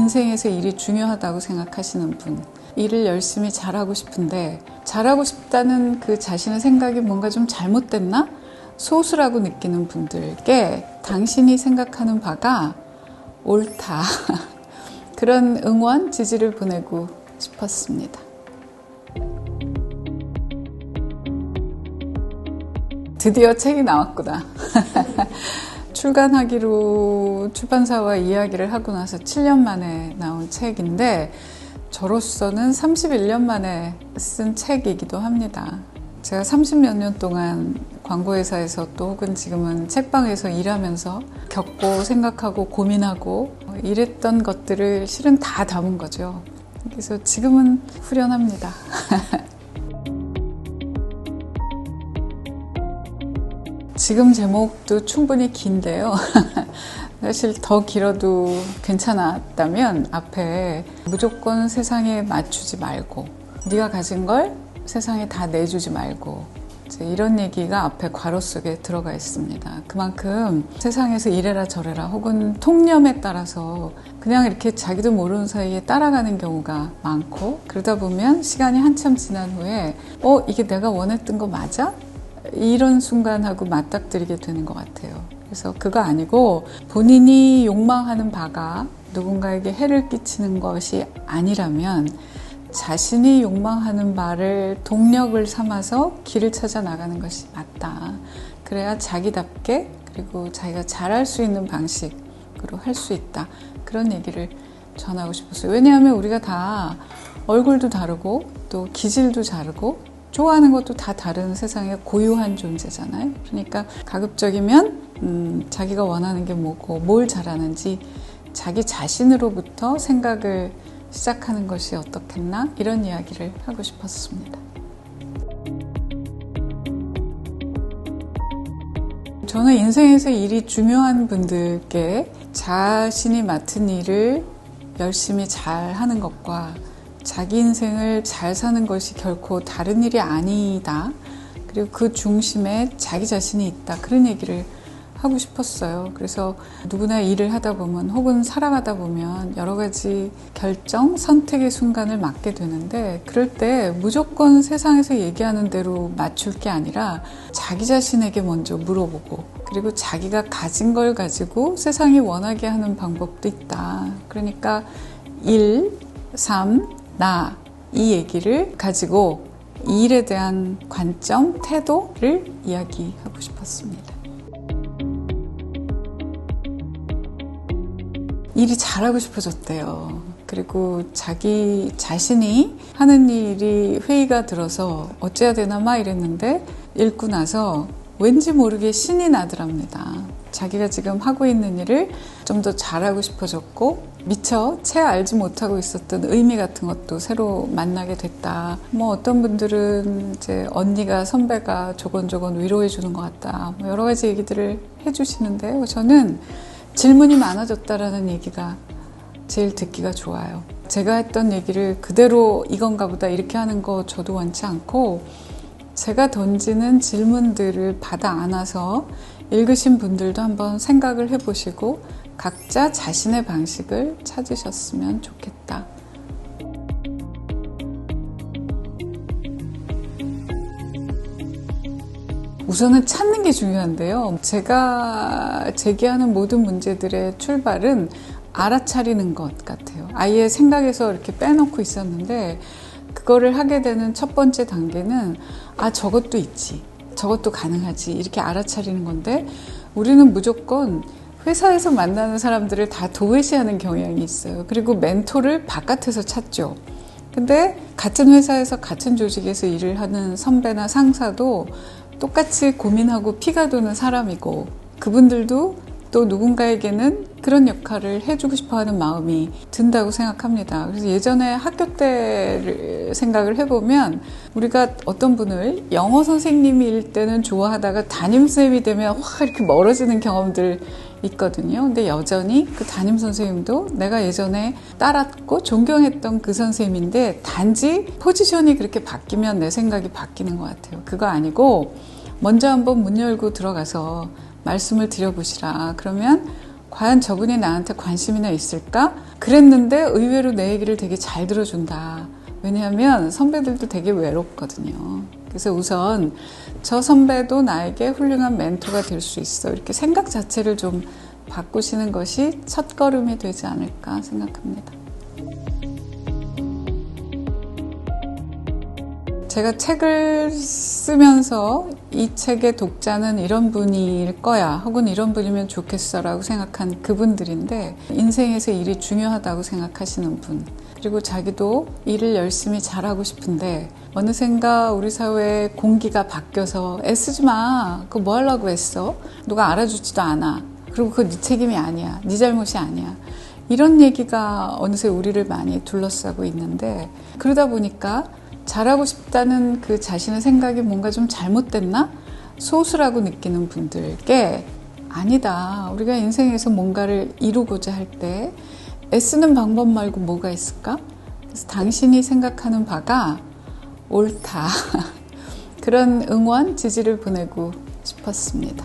인생에서 일이 중요하다고 생각하시는 분, 일을 열심히 잘하고 싶은데 잘하고 싶다는 그 자신의 생각이 뭔가 좀 잘못됐나? 소수라고 느끼는 분들께 당신이 생각하는 바가 옳다. 그런 응원, 지지를 보내고 싶었습니다. 드디어 책이 나왔구나. 출간하기로 출판사와 이야기를 하고 나서 7년 만에 나온 책인데 저로서는 31년 만에 쓴 책이기도 합니다. 제가 30몇 년 동안 광고회사에서 또 혹은 지금은 책방에서 일하면서 겪고 생각하고 고민하고 이랬던 것들을 실은 다 담은 거죠. 그래서 지금은 후련합니다. 지금 제목도 충분히 긴데요. 사실 더 길어도 괜찮았다면 앞에 무조건 세상에 맞추지 말고 네가 가진 걸 세상에 다 내주지 말고 이런 얘기가 앞에 괄호 속에 들어가 있습니다. 그만큼 세상에서 이래라 저래라 혹은 통념에 따라서 그냥 이렇게 자기도 모르는 사이에 따라가는 경우가 많고 그러다 보면 시간이 한참 지난 후에 이게 내가 원했던 거 맞아? 이런 순간하고 맞닥뜨리게 되는 것 같아요. 그래서 그거 아니고 본인이 욕망하는 바가 누군가에게 해를 끼치는 것이 아니라면 자신이 욕망하는 바를 동력을 삼아서 길을 찾아 나가는 것이 맞다. 그래야 자기답게 그리고 자기가 잘할 수 있는 방식으로 할 수 있다. 그런 얘기를 전하고 싶었어요. 왜냐하면 우리가 다 얼굴도 다르고 또 기질도 다르고 좋아하는 것도 다 다른 세상에 고유한 존재잖아요. 그러니까 가급적이면 자기가 원하는 게 뭐고 뭘 잘하는지 자기 자신으로부터 생각을 시작하는 것이 어떻겠나? 이런 이야기를 하고 싶었습니다. 저는 인생에서 일이 중요한 분들께 자신이 맡은 일을 열심히 잘 하는 것과 자기 인생을 잘 사는 것이 결코 다른 일이 아니다. 그리고 그 중심에 자기 자신이 있다. 그런 얘기를 하고 싶었어요. 그래서 누구나 일을 하다 보면 혹은 살아가다 보면 여러 가지 결정, 선택의 순간을 맞게 되는데 그럴 때 무조건 세상에서 얘기하는 대로 맞출 게 아니라 자기 자신에게 먼저 물어보고 그리고 자기가 가진 걸 가지고 세상이 원하게 하는 방법도 있다. 그러니까 일, 삶, 나, 이 얘기를 가지고 이 일에 대한 관점, 태도를 이야기하고 싶었습니다. 일이 잘하고 싶어졌대요. 그리고 자기 자신이 하는 일이 회의가 들어서 어째야 되나 막 이랬는데 읽고 나서 왠지 모르게 신이 나더랍니다. 자기가 지금 하고 있는 일을 좀 더 잘하고 싶어졌고 미처 채 알지 못하고 있었던 의미 같은 것도 새로 만나게 됐다. 어떤 분들은 이제 언니가 선배가 조곤조곤 위로해 주는 것 같다. 여러 가지 얘기들을 해주시는데 저는 질문이 많아졌다라는 얘기가 제일 듣기가 좋아요. 제가 했던 얘기를 그대로 이건가 보다 이렇게 하는 거 저도 원치 않고 제가 던지는 질문들을 받아 안아서 읽으신 분들도 한번 생각을 해보시고 각자 자신의 방식을 찾으셨으면 좋겠다. 우선은 찾는 게 중요한데요. 제가 제기하는 모든 문제들의 출발은 알아차리는 것 같아요. 아예 생각에서 이렇게 빼놓고 있었는데 그거를 하게 되는 첫 번째 단계는 저것도 있지, 저것도 가능하지 이렇게 알아차리는 건데 우리는 무조건 회사에서 만나는 사람들을 다 도외시하는 경향이 있어요. 그리고 멘토를 바깥에서 찾죠. 근데 같은 회사에서 같은 조직에서 일을 하는 선배나 상사도 똑같이 고민하고 피가 도는 사람이고 그분들도 또 누군가에게는 그런 역할을 해주고 싶어하는 마음이 든다고 생각합니다. 그래서 예전에 학교 때를 생각을 해보면 우리가 어떤 분을 영어 선생님일 때는 좋아하다가 담임선생님이 되면 확 이렇게 멀어지는 경험들 있거든요. 근데 여전히 그 담임 선생님도 내가 예전에 따랐고 존경했던 그 선생님인데 단지 포지션이 그렇게 바뀌면 내 생각이 바뀌는 것 같아요. 그거 아니고 먼저 한번 문 열고 들어가서 말씀을 드려보시라. 그러면 과연 저분이 나한테 관심이나 있을까? 그랬는데 의외로 내 얘기를 되게 잘 들어준다. 왜냐하면 선배들도 되게 외롭거든요. 그래서 우선 저 선배도 나에게 훌륭한 멘토가 될 수 있어. 이렇게 생각 자체를 좀 바꾸시는 것이 첫걸음이 되지 않을까 생각합니다. 제가 책을 쓰면서 이 책의 독자는 이런 분일 거야, 혹은 이런 분이면 좋겠어 라고 생각한 그분들인데, 인생에서 일이 중요하다고 생각하시는 분, 그리고 자기도 일을 열심히 잘하고 싶은데 어느샌가 우리 사회의 공기가 바뀌어서 애쓰지 마, 그거 뭐 하려고 했어? 누가 알아주지도 않아. 그리고 그거 네 책임이 아니야, 네 잘못이 아니야. 이런 얘기가 어느새 우리를 많이 둘러싸고 있는데, 그러다 보니까 잘하고 싶다는 그 자신의 생각이 뭔가 좀 잘못됐나? 소수라고 느끼는 분들께 아니다. 우리가 인생에서 뭔가를 이루고자 할 때 애쓰는 방법 말고 뭐가 있을까? 그래서 당신이 생각하는 바가 옳다. 그런 응원, 지지를 보내고 싶었습니다.